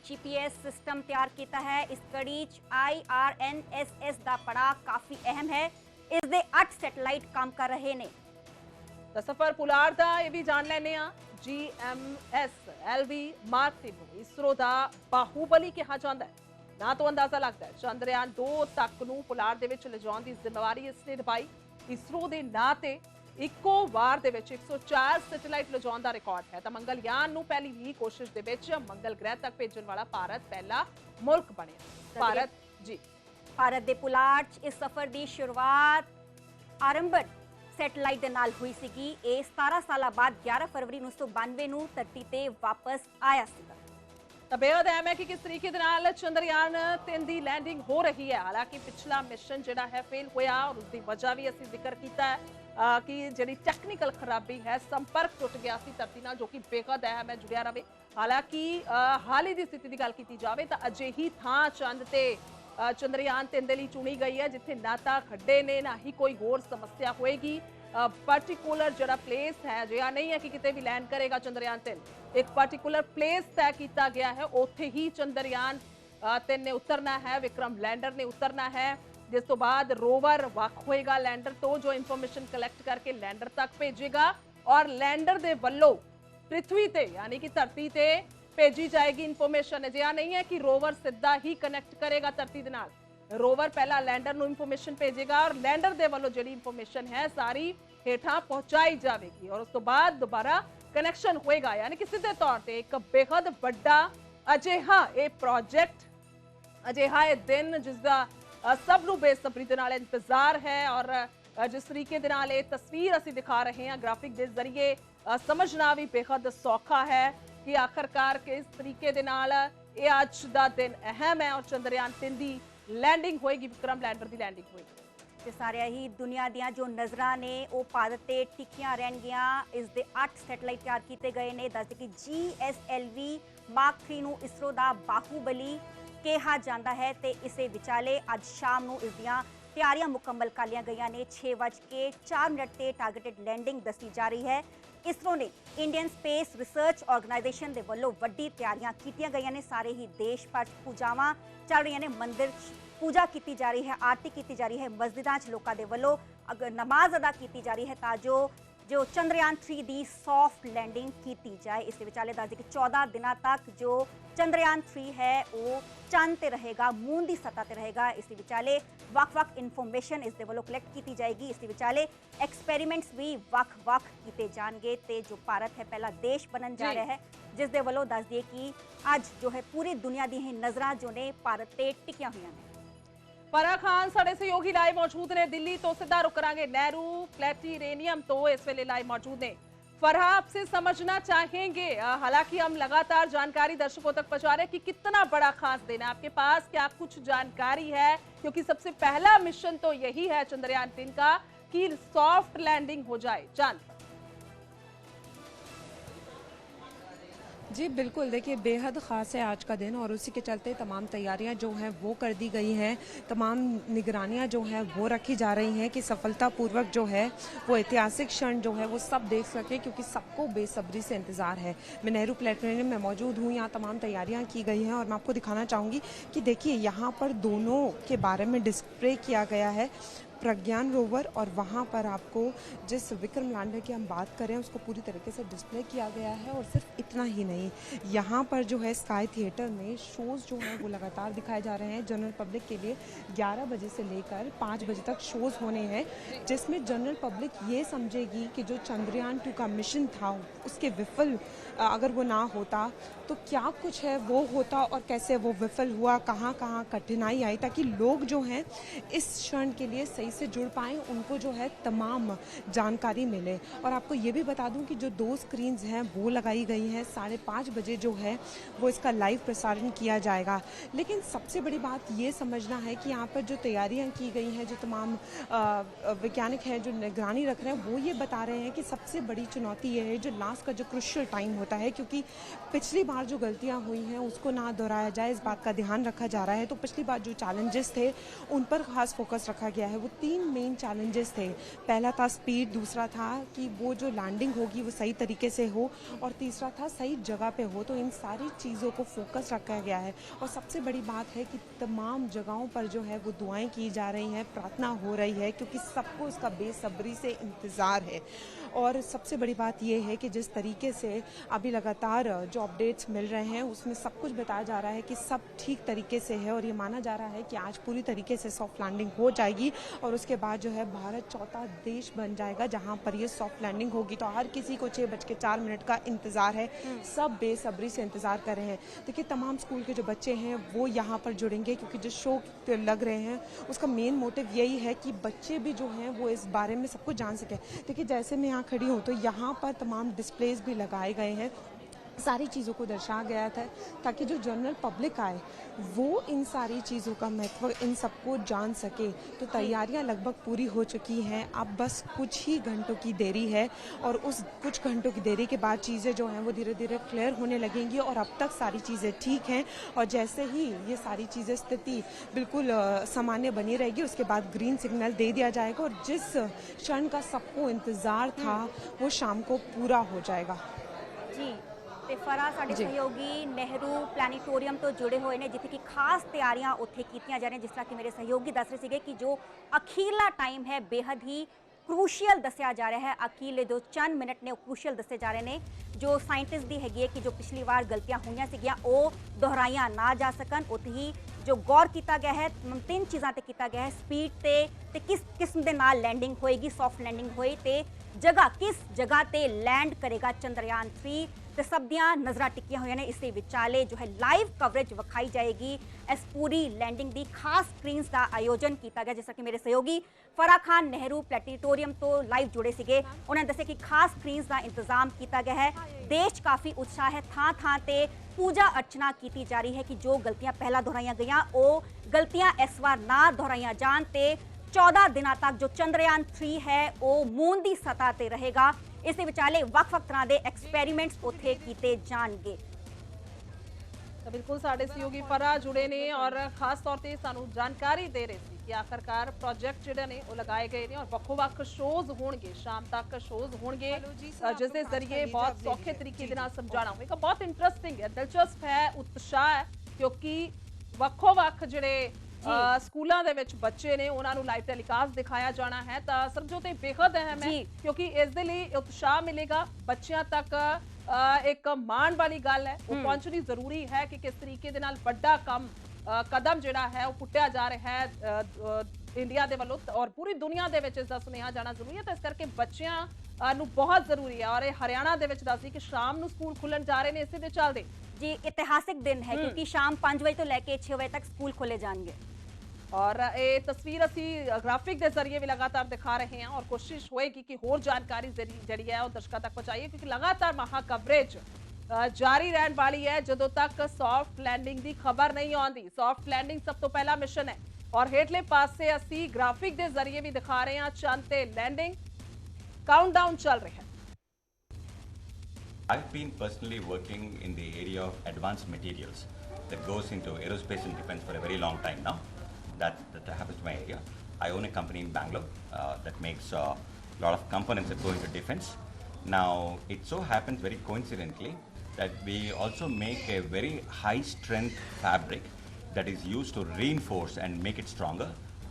GPS system तैयार किया है। इस कड़ी IRNSS का पड़ाव काफ़ी अहम है। इसके 8 सैटेलाइट काम कर रहे ने। सफर पुलाड़ का यह भी जान लेने GMS LV मार्क 3 इसरो का बाहुबली कहा जाता है। ना तो अंदाजा लगता है चंद्रयान 2 तक नूं पुलाड़ दे विच लिजाउण दी जिम्मेवारी इसने निभाई। इसरो के नां ते इक्को वार दे विच 104 सैटेलाइट लिजाउण दा रिकॉर्ड है। तो मंगलयान नूं पहली ही कोशिश दे विच मंगल ग्रह तक भेजण वाला भारत पहला मुल्क बनिया। भारत दे पुलाड़ इस सफर की शुरुआत आरंभण सैटेलाइट दे नाल हुई सीगी। ये 17 साल बाद 11 फरवरी 1992 नूं धरती ते वापस आया सीगा। तो बेहद अहम है कि किस तरीके दे नाल चंद्रयान 3 की लैंडिंग हो रही है। हालांकि पिछला मिशन जिहड़ा है फेल होया और उसकी वजह भी असीं जिक्र किया है कि जिहड़ी टैक्नीकल खराबी है, संपर्क टुट गया सी धरती नाल, जो कि बेहद अहम है, जुड़िया रहे। हालांकि हाल ही की स्थिति की गल की जाए तो अजिही थां चंद ते चंद्रयान 3 के लिए चुनी गई है जिथे ना तो खड्डे ने ना ही कोई होर समस्या होएगी। पर्टिकुलर जरा प्लेस है जो नहीं है कि किते भी लैंड करेगा चंद्रयान 3, एक पर्टिकुलर प्लेस तय किया गया है, उत्थे ही चंद्रयान 3 ने उतरना है, विक्रम लैंडर ने उतरना है। जिस तो बाद रोवर वख होएगा लैंडर तो, जो इंफॉर्मेशन कलैक्ट करके लैंडर तक भेजेगा और लैंडर दे वल्लों पृथ्वी ते यानी कि धरती ते भेजी जाएगी इंफॉर्मेशन। अजिहा नहीं है कि रोवर सीधा ही कनैक्ट करेगा धरती दे नाल। रोवर पहला लैंडर नूं इंफॉर्मेशन भेजेगा और लैंडर दे वल्लों जिहड़ी इंफॉर्मेशन है सारी हेठां पहुंचाई जाएगी और उस तो बाद दोबारा कनैक्शन होएगा। यानी कि सीधे तौर पर एक बेहद बड़ा अजिहा ये प्रोजेक्ट, अजिहा ये दिन जिसका सब नूं बेसब्री दे नाल इंतजार है और जिस तरीके दे नाल ये तस्वीर असीं दिखा रहे हैं ग्राफिक के जरिए समझना भी बेहद सौखा है कि आखिरकार किस तरीके दे नाल ये अज दा दिन अहम है और चंद्रयान 3 की लैंडिंग होएगी, विक्रम लैंडर की लैंडिंग होएगी। सारिया ही दुनिया दियां जो नज़रां ने वो भारत ते टिकियां रहणगियां। इस दे 8 सैटेलाइट तैयार किए गए ने। दस कि GSLV मार्क 3 नूं इसरो दा बाहुबली कहा जाता है। तो इसे विचाले अज शाम नूं इस दियां तैयारियां मुकम्मल कर लिया गई ने। 6:04 ते टारगेटेड लैंडिंग दसी जा रही है। इसरो ने इंडियन स्पेस रिसर्च ऑर्गेनाइजेशन के वल्लों वड्डी तैयारियां कीतियां गई ने। सारे ही देश भर पूजावां चल रही ने, मंदिर पूजा की जा रही है, आरती की जा रही है, मस्जिदां च लोकां दे वल्लों नमाज अदा की जा रही है ताजो जो चंद्रयान 3 की सॉफ्ट लैंडिंग की जाए। इस विचाले दस कि 14 दिनों तक जो चंद्रयान 3 है वो चंद ते रहेगा, मून की सतह ते रहेगा। इस विचाले वख-वख इन्फॉर्मेशन इस दे वल्लों कलैक्ट की जाएगी। इस विचाले एक्सपेरीमेंट्स भी वख-वख किए जाएंगे। तो जो भारत है पहला देश बनन जा रहा है जिस दे वल्लों दस दिए कि अज जो है पूरी दुनिया दी नज़रां जो ने भारत ते टिकियां हुई हैं। फराह खान साढ़े सहयोगी लाइव मौजूद ने दिल्ली तो, सीधा रुक करांगे नेहरू प्लेटिनेरियम तो इस वेले लाइव मौजूद ने। फराह आपसे समझना चाहेंगे, हालांकि हम लगातार जानकारी दर्शकों तक पहुंचा रहे हैं कि कितना बड़ा खास दिन है आपके पास, क्या कुछ जानकारी है? क्योंकि सबसे पहला मिशन तो यही है चंद्रयान 3 का कि सॉफ्ट लैंडिंग हो जाए। जान जी बिल्कुल, देखिए बेहद ख़ास है आज का दिन और उसी के चलते तमाम तैयारियां जो हैं वो कर दी गई हैं, तमाम निगरानियां जो हैं वो रखी जा रही हैं कि सफलतापूर्वक जो है वो ऐतिहासिक क्षण जो है वो सब देख सके, क्योंकि सबको बेसब्री से इंतज़ार है। मैं नेहरू प्लेनेटोरियम में मौजूद हूँ, यहाँ तमाम तैयारियाँ की गई हैं और मैं आपको दिखाना चाहूँगी कि देखिए यहाँ पर दोनों के बारे में डिस्प्ले किया गया है, प्रज्ञान रोवर और वहाँ पर आपको जिस विक्रम लैंडर की हम बात करें उसको पूरी तरीके से डिस्प्ले किया गया है। और सिर्फ इतना ही नहीं, यहाँ पर जो है स्काई थिएटर में शोज़ जो हैं वो लगातार दिखाए जा रहे हैं जनरल पब्लिक के लिए। 11 बजे से लेकर 5 बजे तक शोज़ होने हैं जिसमें जनरल पब्लिक ये समझेगी कि जो चंद्रयान 2 का मिशन था उसके विफल अगर वो ना होता तो क्या कुछ है वो होता और कैसे वो विफल हुआ, कहाँ कहाँ कठिनाई आई, ताकि लोग जो हैं इस क्षण के लिए सही से जुड़ पाएँ, उनको जो है तमाम जानकारी मिले। और आपको ये भी बता दूं कि जो 2 स्क्रीन्स हैं वो लगाई गई हैं, 5:30 बजे जो है वो इसका लाइव प्रसारण किया जाएगा। लेकिन सबसे बड़ी बात ये समझना है कि यहाँ पर जो तैयारियाँ की गई हैं, जो तमाम वैज्ञानिक हैं जो निगरानी रख रहे हैं वो ये बता रहे हैं कि सबसे बड़ी चुनौती ये है जो लास्ट का जो क्रुशियल टाइम होता है, क्योंकि पिछली बार जो गलतियाँ हुई हैं उसको ना दोहराया जाए, इस बात का ध्यान रखा जा रहा है। तो पिछली बार जो चैलेंजेस थे उन पर खास फोकस रखा गया है, वो तीन मेन चैलेंजेस थे। पहला था स्पीड, दूसरा था कि वो जो लैंडिंग होगी वो सही तरीके से हो, और तीसरा था सही जगह पे हो। तो इन सारी चीज़ों को फोकस रखा गया है, और सबसे बड़ी बात है कि तमाम जगहों पर जो है वो दुआएं की जा रही हैं, प्रार्थना हो रही है, क्योंकि सबको इसका बेसब्री से इंतज़ार है। और सबसे बड़ी बात ये है कि जिस तरीके से अभी लगातार जो अपडेट्स मिल रहे हैं उसमें सब कुछ बताया जा रहा है कि सब ठीक तरीके से है, और ये माना जा रहा है कि आज पूरी तरीके से सॉफ्ट लैंडिंग हो जाएगी, और उसके बाद जो है भारत चौथा देश बन जाएगा जहां पर ये सॉफ्ट लैंडिंग होगी। तो हर किसी को 6:04 का इंतज़ार है, सब बेसब्री से इंतज़ार कर रहे हैं। देखिए, तमाम स्कूल के जो बच्चे हैं वो यहाँ पर जुड़ेंगे, क्योंकि जो शो लग रहे हैं उसका मेन मोटिव यही है कि बच्चे भी जो हैं वो इस बारे में सब कुछ जान सकें। देखिए, जैसे मैं यहाँ खड़ी हूँ तो यहाँ पर तमाम डिस्प्लेज भी लगाए गए हैं, सारी चीज़ों को दर्शाया गया था ताकि जो जनरल पब्लिक आए वो इन सारी चीज़ों का महत्व इन सबको जान सके। तो तैयारियां लगभग पूरी हो चुकी हैं, अब बस कुछ ही घंटों की देरी है, और उस कुछ घंटों की देरी के बाद चीज़ें जो हैं वो धीरे धीरे क्लियर होने लगेंगी, और अब तक सारी चीज़ें ठीक हैं। और जैसे ही ये सारी चीज़ें स्थिति बिल्कुल सामान्य बनी रहेगी, उसके बाद ग्रीन सिग्नल दे दिया जाएगा, और जिस क्षण का सबको इंतज़ार था वो शाम को पूरा हो जाएगा। जी ਤੇ ਫਰਾ ਸਾਡੇ ਸਹਿਯੋਗੀ ਨਹਿਰੂ ਪਲੈਨੇਟੋਰੀਅਮ ਤੋਂ ਜੁੜੇ ਹੋਏ ਨੇ, ਜਿੱਥੇ ਕਿ ਖਾਸ ਤਿਆਰੀਆਂ ਉੱਥੇ ਕੀਤੀਆਂ ਜਾ ਰਹੀਆਂ। ਜਿਸ ਤਰ੍ਹਾਂ ਕਿ ਮੇਰੇ ਸਹਿਯੋਗੀ ਦੱਸ ਰਹੇ ਸੀਗੇ ਕਿ ਜੋ ਅਖੀਰਲਾ ਟਾਈਮ ਹੈ ਬੇहद ਹੀ क्रूशियल दसिया जा रहा है। अखीरले जो चंद मिनट ने क्रूशियल दसे जा रहे हैं, जो साइंटिस्ट की हैगी है कि जो पिछली बार गलतियां हुई सीगियां वो दोहराइया ना जा सकन। उत्थे ही जो गौर किया गया है तीन चीज़ों पर किया गया है, स्पीड ते किस किस्म के नाल लैंडिंग होएगी, सॉफ्ट लैंडिंग होए, ते जगह किस जगह ते लैंड करेगा चंद्रयान 3, तो सब दियां नज़र टिकिया हुई ने। इस विचाले जो है लाइव कवरेज विखाई जाएगी। इस पूरी लैंडिंग की खास स्क्रीन्स का आयोजन किया गया, जिस कि मेरे सहयोगी फरा खान नेहरू प्लैनेटोरीअम तो लाइव जुड़े थे, उन्होंने दसिया कि खास स्क्रीन्स का इंतजाम किया गया है। देश काफ़ी उत्साह है, थां थां ते पूजा अर्चना की जा रही है कि जो गलतियां पहला दोहराइया गई वो गलतियां इस बार ना दोहराइया जान, ते 14 दिनों तक जो चंद्रयान 3 है वो मून की सतह पर रहेगा। इस विचाले ਵੱਖ-ਵੱਖ तरह के एक्सपैरीमेंट्स उत्थे किए जाएंगे। तो बिल्कुल साढ़े सहयोगी फरा जुड़े ने और खास तौर पर सानू जानकारी दे रहे थे कि आखिरकार प्रोजेक्ट जिहड़े ने वो लगाए गए ने और ਵੱਖ-ਵੱਖ शोज होणगे, शाम तक शोज होणगे, जिस दे जरिए बहुत सौखे तरीके दे नाल समझाना होगा। बहुत इंटरेस्टिंग है, दिलचस्प है, उत्साह है, क्योंकि ਵੱਖ-ਵੱਖ जिहड़े स्कूलों के विच बच्चे ने उन्होंने लाइव टेलीकास्ट दिखाया जाना है। तो सरबजोत बेहद अहम है, क्योंकि इस दे लई उत्साह मिलेगा, बच्चों तक एक मान वाली गल है वो पहुंचनी जरूरी है कि किस तरीके दे नाल वड्डा काम कदम जिहड़ा है वो पुट्टिया जा रहा है इंडिया दे वल्लों, और पूरी दुनिया दे विच इसदा सुनेहा जाना जरूरी है। तो इस करके बच्चों नूं बहुत जरूरी है। और हरियाणा दे विच दस्सी कि शाम नूं स्कूल खुलण जा रहे हैं, इसे दे चलदे जी इतिहासिक दिन है, क्योंकि शाम 5 बजे तो लेके 6 बजे तक स्कूल खोले जाएंगे। और ये तस्वीर असी ग्राफिक के जरिए भी लगातार दिखा रहे हैं, और कोशिश होएगी कि होर जानकारी जड़ी है वो दर्शकों तक पहुंचाइए, क्योंकि लगातार महा कवरेज जारी रहने वाली है जदों तक सॉफ्ट लैंडिंग की खबर नहीं आती। सॉफ्ट लैंडिंग सब तो पहला मिशन है, और हेठले पासे असी ग्राफिक के जरिए भी दिखा रहे हैं चंद ते लैंडिंग काउंटडाउन चल रहा है। I've been personally working in the area of advanced materials that goes into aerospace and defense for a very long time now. That happens to my area. I own a company in Bangalore that makes a lot of components that go into defense. Now, it so happens very coincidentally that we also make a very high strength fabric that is used to reinforce and make it stronger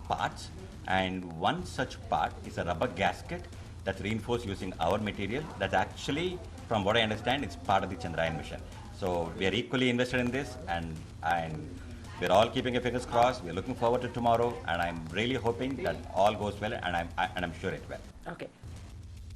parts. And one such part is a rubber gasket that's reinforced using our material. That actually, from what I understand, it's part of the Chandrayaan mission. So we are equally invested in this, and we're all keeping our fingers crossed. We're looking forward to tomorrow, and I'm really hoping that all goes well, and I'm sure it will. Okay.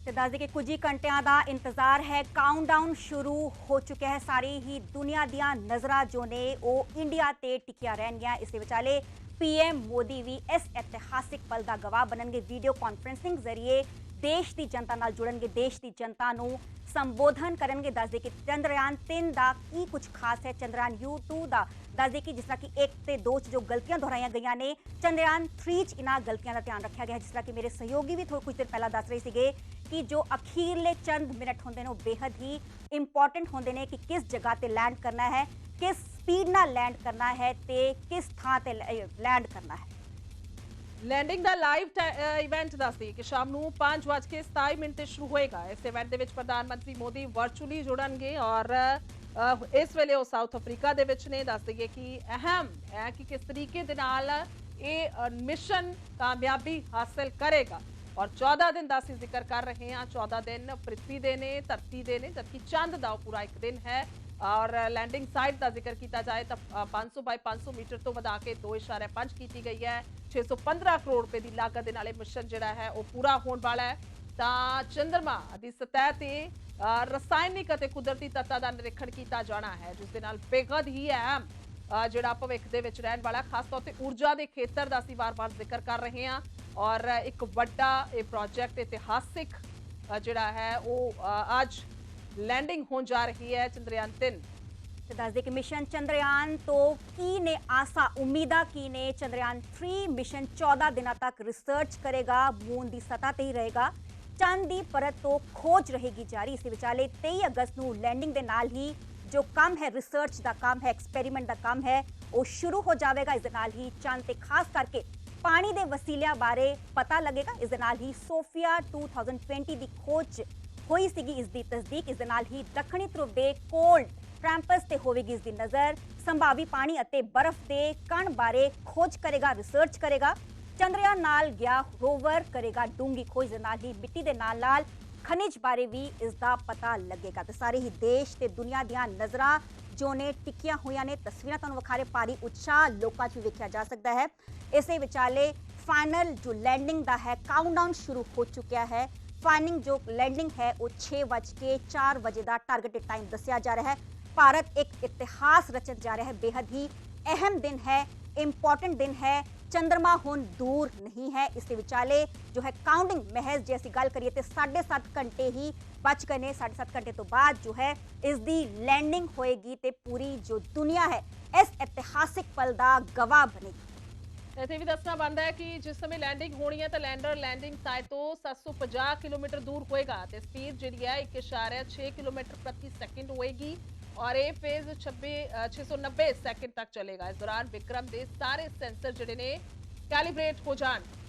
ਤੇ ਦੱਸ ਦੇ ਕਿ ਕੁਝ ਹੀ ਘੰਟਿਆਂ ਦਾ ਇੰਤਜ਼ਾਰ ਹੈ, countdown ਸ਼ੁਰੂ ਹੋ ਚੁੱਕਿਆ ਹੈ। ਸਾਰੀ ਹੀ ਦੁਨੀਆ ਦੀਆਂ ਨਜ਼ਰਾਂ ਜੋ ਨੇ ਉਹ ਇੰਡੀਆ ਤੇ ਟਿਕੀਆਂ ਰਹਿਣਗੀਆਂ। ਇਸ ਦੇ ਵਿਚਾਲੇ PM ਮੋਦੀ ਵੀ ਇਸ ਇਤਿਹਾਸਿਕ ਪਲ ਦਾ ਗਵਾਹ ਬਣਨਗੇ। ਵੀਡੀਓ ਕਾਨਫਰੰਸਿੰਗ ਜ਼ਰੀਏ देश की जनता नाल जुड़नगे, देश की जनता नूं संबोधन करनगे। दस दे कि चंद्रयान 3 का की कुछ खास है, चंद्रयान U2 का दस दे कि जिस तरह की 1 ते 2 जो गलतियां दोहराई गई ने, चंद्रयान 3 इन्हां गलतियां का ध्यान रखा गया है। जिस तरह कि मेरे सहयोगी भी थोड़े कुछ देर पहला दस रहे थे कि जो अखीरले चंद मिनट होंदे ने वो बेहद ही इंपॉर्टेंट होंदे ने कि किस जगह ते लैंड करना है, किस स्पीड नाल लैंड करना है, ते किस थां ते लैंड करना है। ਲੈਂਡਿੰਗ ਦਾ ਲਾਈਵ ਇਵੈਂਟ ਦੱਸਦੀ ਕਿ ਸ਼ਾਮ ਨੂੰ 5:27 ਤੇ ਸ਼ੁਰੂ ਹੋਏਗਾ। ਇਸ ਇਵੈਂਟ ਦੇ ਵਿੱਚ ਪ੍ਰਧਾਨ ਮੰਤਰੀ ਮੋਦੀ ਵਰਚੁਅਲੀ ਜੁੜਨਗੇ ਔਰ ਇਸ ਵੇਲੇ ਉਹ ਸਾਊਥ ਅਫਰੀਕਾ ਦੇ ਵਿੱਚ ਨੇ। ਦੱਸ ਦਈਏ ਕਿ ਅਹਿਮ ਹੈ ਕਿ ਕਿਸ ਤਰੀਕੇ ਦੇ ਨਾਲ ਇਹ ਮਿਸ਼ਨ ਕਾਮਯਾਬੀ ਹਾਸਲ ਕਰੇਗਾ ਔਰ 14 दिन का ਅਸੀਂ ਜ਼ਿਕਰ ਕਰ ਰਹੇ ਹਾਂ। 14 दिन ਪ੍ਰਿਥਵੀ ਦੇ ਨੇ, ਧਰਤੀ ਦੇ ਨੇ, ਜਦਕਿ ਚੰਦ ਦਾ ਪੂਰਾ ਇੱਕ ਦਿਨ ਹੈ। और लैंडिंग साइट का जिक्र किया जाए तो 500 बाय 500 मीटर तो वधा के 2.5 की गई है। 615 करोड़ रुपए की लागत नाले मिशन जिहड़ा है वो पूरा होने वाला है। तो चंद्रमा की सतह ते रसायनिक और कुदरती तत्तां का निरीक्षण किया जाना है, जिस दे नाल बेहद ही अहम जिहड़ा भविख दे विच रहण वाला खास तौर पर ऊर्जा के खेतर का असीं बार-बार जिक्र कर रहे हैं। और एक वड्डा ये प्रोजेक्ट इतिहासिक जिहड़ा है वो आज लैंडिंग होने जा रही है चंद्रयान 3। दस दे कि मिशन चंद्रयान तो की ने आशा उम्मीदा की ने चंद्रयान 3 मिशन 14 दिनों तक रिसर्च करेगा, मून की सतह ते ही रहेगा, चंद की परत तो खोज रहेगी जारी। इस विचाले 23 अगस्त को लैंडिंग के नाल ही जो काम है रिसर्च का काम है, एक्सपेरीमेंट का काम है वो शुरू हो जाएगा। इस दे नाल ही चंद ते खास करके पानी के वसीलियां बारे पता लगेगा। इस दे नाल ही सोफिया 2020 की खोज होई सीगी, इस दी तस्दीक। इस दे नाल ही दक्षिणी ध्रुव के कोल्ड ट्रैंपस ते होवेगी इस दी नज़र। संभावी पानी अते बर्फ के कण बारे खोज करेगा, रिसर्च करेगा। चंद्रयान नाल गया रोवर करेगा डूंगी खोज। इस दे नाल ही मिट्टी दे नाल नाल खनिज बारे भी इसका पता लगेगा। तो सारे ही देश ते दुनिया दियां नज़रां जो ने टिकियां हुई ने, तस्वीरां तुहानूं विखा रहे, भारी उत्साह लोकां 'च वेखिया जा सकता है। इसे विचाले फाइनल जो लैंडिंग का है काउंटडाउन शुरू हो चुका है। फाइनिंग जो लैंडिंग है वो 6:04 का टारगेटेड टाइम दसिया जा रहा है। भारत एक इतिहास रचन जा रहा है, बेहद ही अहम दिन है, इंपॉर्टेंट दिन है। चंद्रमा हुण दूर नहीं है। इसके विचाले जो है काउंटिंग महज जे असीं गल करिए तो 7.5 घंटे ही बच गए ने। 7.5 घंटे तो बाद जो है इसकी लैंडिंग होएगी तो पूरी जो दुनिया है इस ऐतिहासिक पल का गवाह बनेगी। इत्थे भी दसना बनता है कि जिस समय लैंडिंग होनी है तो लैंडर लैंडिंग साइट तो 750 किलोमीटर दूर होएगा तो स्पीड जी है 1.6 किलोमीटर प्रति सेकंड होएगी और ये फेज 690 सेकंड तक चलेगा। इस दौरान विक्रम के सारे सेंसर जिहड़े ने कैलीब्रेट हो जाएंगे।